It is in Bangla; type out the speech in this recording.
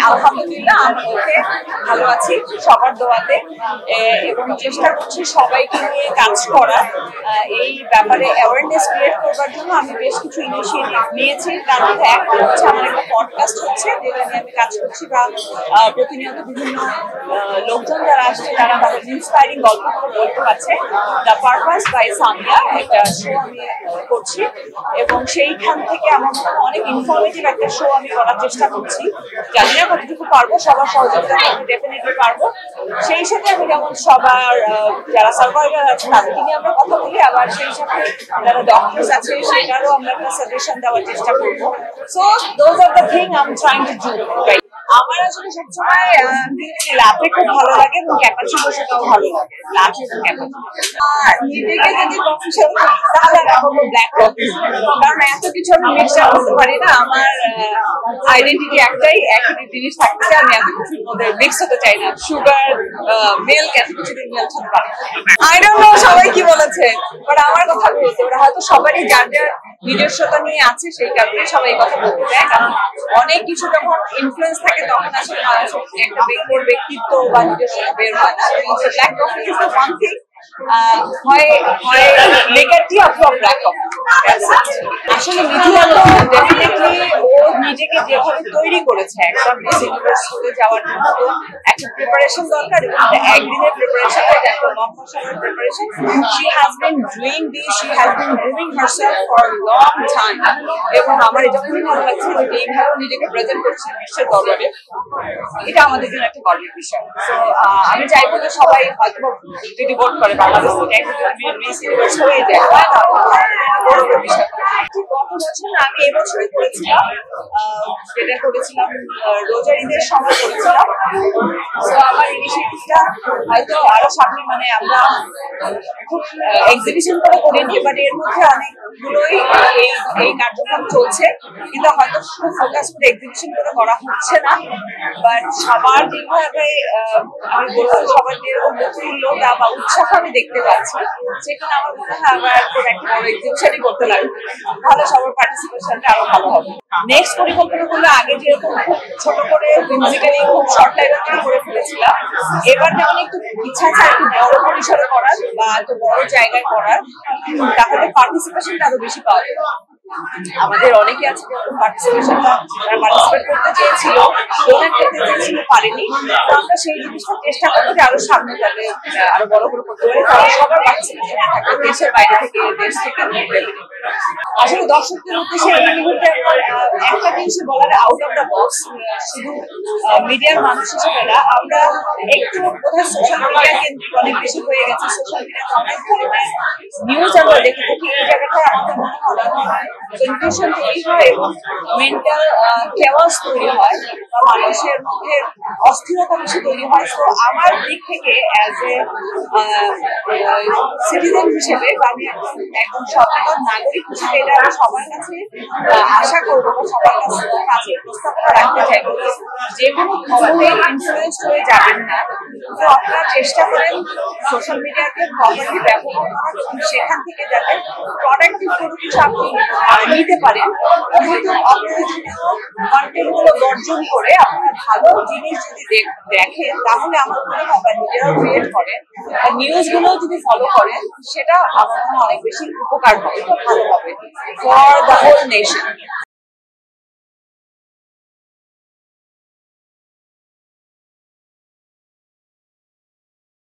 আলহামদুলিল্লাহ আমি ওকে ভালো আছি সবার দোয়াতে, এবং চেষ্টা করছি সবাইকে নিয়ে কাজ করার। এই ব্যাপারে অ্যাওয়ারনেস ক্রিয়েট করবার জন্য আমি বেশ কিছু ইনিশিয়েটিভ নিয়েছি। তার মধ্যে একটা হচ্ছে আমার একটা পডকাস্ট হচ্ছে, যেটা নিয়ে আমি কাজ করছি, বা প্রতিনিয়ত বিভিন্ন লোকজন যারা আসছে তারা তাদের ইন্সপায়ারিং গল্পগুলো বলতে পারছে। দ্য পারপাস বাই সামিয়া একটা শো আমি করছি, এবং সেইখান থেকে আমার মনে হয় অনেক ইনফরমেটিভ একটা শো আমি করার চেষ্টা করছি। জানি না কতটুকু পারবো, সবার সহযোগিতা ডেফিনেটলি পারবো। সেই সাথে আমি যেমন সবার যারা সার্ভাইভার আছে তাদেরকে নিয়ে আমরা কথা বলি, আবার সেই সাথে যারা ডক্টরস আছে সেটারও আমরা একটা সাজেশন দেওয়ার চেষ্টা করবো। So those are the thing I am trying to do. আমার আসলে সবসময় লাভে খুব ভালো লাগে এবং ক্যাপাচিনো সেটাও ভালো লাগে। লাভ এবং ক্যাপাচিনো নিজেকে যদি কফি শপ তাহলে আমি বলবো ব্ল্যাক কফি, কারণ এত কিছু আমি মিক্সচার করতে পারি না। আমার আইডেন্টিটি একটাই, একই জিনিস থাকতে চাই, আমি এত কিছুর মধ্যে মিক্স হতে চাই না। সুগার, মিল্ক, এত কিছু মিল্ক হতে পারি। আই ডোন্ট নো সবাই কি বলেছে, বাট আমার কথা বলতে ওরা হয়তো সবারই যার যার নিজস্বতা নিয়ে আছে, সেই কারণে সবাই কথা বলতে চায়। কারণ অনেক কিছু যখন ইনফ্লুয়েন্স থাকে তখন আসলে একটা ব্যক্তিত্ব বা নিজস্বতা বের হয় না। Black coffee is the one thing, হয় মেকার টি অথবা ব্ল্যাক কফি। আসলে মিথিলা ডেফিনেটলি ও নিজেকে যেভাবে তৈরি করেছে একটা মিস ইউনিভার্স হতে যাওয়ার জন্য, তো একটা প্রিপারেশন দরকার, এবং একদিনের প্রিপারেশন একটা লম্বা সময়ের preparation. She has been doing this, she has been grooming herself for a long time, এবং আমার এটা খুবই ভালো লাগছে যে এইভাবে নিজেকে প্রেজেন্ট করছে বিশ্বের দরবারে। এটা আমাদের জন্য একটা গর্বের বিষয়। তো আমি চাইবো যে সবাই হয়তো যদি ভোট করে বাংলাদেশ থেকে একটা মিস ইউনিভার্স হয়ে যায়, হয় না গৌরবের বিষয়। গত বছর না, আমি এবছরই করেছিলাম, যেটা করেছিলাম রোজার ঈদের সময় করেছিলাম। তো আমার ইনিশিয়েটিভটা হয়তো আরো সামনে, মানে আমরা খুব এক্সিবিশন করে করিনি, বাট এর মধ্যে অনেকগুলোই এই কার্যক্রম চলছে, কিন্তু হয়তো খুব ফোকাস করে এক্সিবিশন করে করা হচ্ছে না। বাট সবার যেভাবে আমি বলবো, সবার যেরকম নতুনতা বা উৎসাহ আমি দেখতে পাচ্ছি, সেখানে আমার মনে হয় আবার কোনো একটা বড় এক্সিবিশনই করতে লাগবে, তাহলে সবার পার্টিসিপেশনটা আরো ভালো হবে। নেক্সট পরিকল্পনা করলে আগে যেরকম খুব ছোট করে ফিজিক্যালি খুব শর্ট টাইমে করে ফেলেছিলাম, এবার যেমন একটু ইচ্ছা আছে একটু বড় পরিসরে করার বা একটু বড় জায়গায় করার, তাহলে পার্টিসিপেশনটা আরো বেশি পাওয়া যাবে। আমাদের অনেকে আছে যেরকম পার্টিসিপেশনটা তারা পার্টিসিপেট করতে চেয়েছিল, ডোনেট করতে চেয়েছিল, পারেনি। তো আমরা সেই জিনিসটা চেষ্টা করবো যে আরো সামনে যাতে আরো বড় করে করতে পারি, তারা সবার পার্টিসিপেশন থাকবে, দেশের বাইরে থেকে, দেশ থেকে। আসলে দর্শকদের উদ্দেশ্যে এই মুহূর্তে একটা জিনিস বলার, আউট অফ দ্য বক্স, শুধু মিডিয়ার মানুষ হিসেবে না, আমরা একটু বোধহয় সোশ্যাল মিডিয়া কেন্দ্রিক অনেক বেশি হয়ে গেছে। সোশ্যাল মিডিয়াতে অনেক ধরনের নিউজ আমরা দেখে থাকি। এই জায়গাটায় আমাদের মনে হয় কনফিউশন তৈরি হয় এবং মেন্টাল কেওয়াস তৈরি হয়, বা মানুষের মধ্যে অস্থিরতা বেশি তৈরি হয়। তো আমার দিক থেকে অ্যাজ এ সিটিজেন হিসেবে, বা আমি একজন সচেতন নাগরিক হিসেবে, এটা আমি সবার কাছে আশা করবো বা সবার কাছে প্রস্তাবনা রাখতে চাইবো, যে কোনো খবরে ইনফ্লুয়েন্স হয়ে যাবেন না। তো আপনারা চেষ্টা করেন সোশ্যাল মিডিয়াকে প্রপারলি ব্যবহার করার, এবং সেখান থেকে যাতে প্রোডাক্টিভ কোনো কিছু আপনি নিতে পারেন। কিন্তু অপ্রয়োজনীয় কন্টেন্টগুলো বর্জন করে আপনারা ভালো জিনিস যদি দেখেন, তাহলে আমার মনে হয়, বা নিজেরাও ক্রিয়েট করেন, নিউজগুলো যদি ফলো করেন, সেটা আমার মনে হয় অনেক বেশি উপকার হবে, ভালো হবে ফর দ্য হোল নেশন।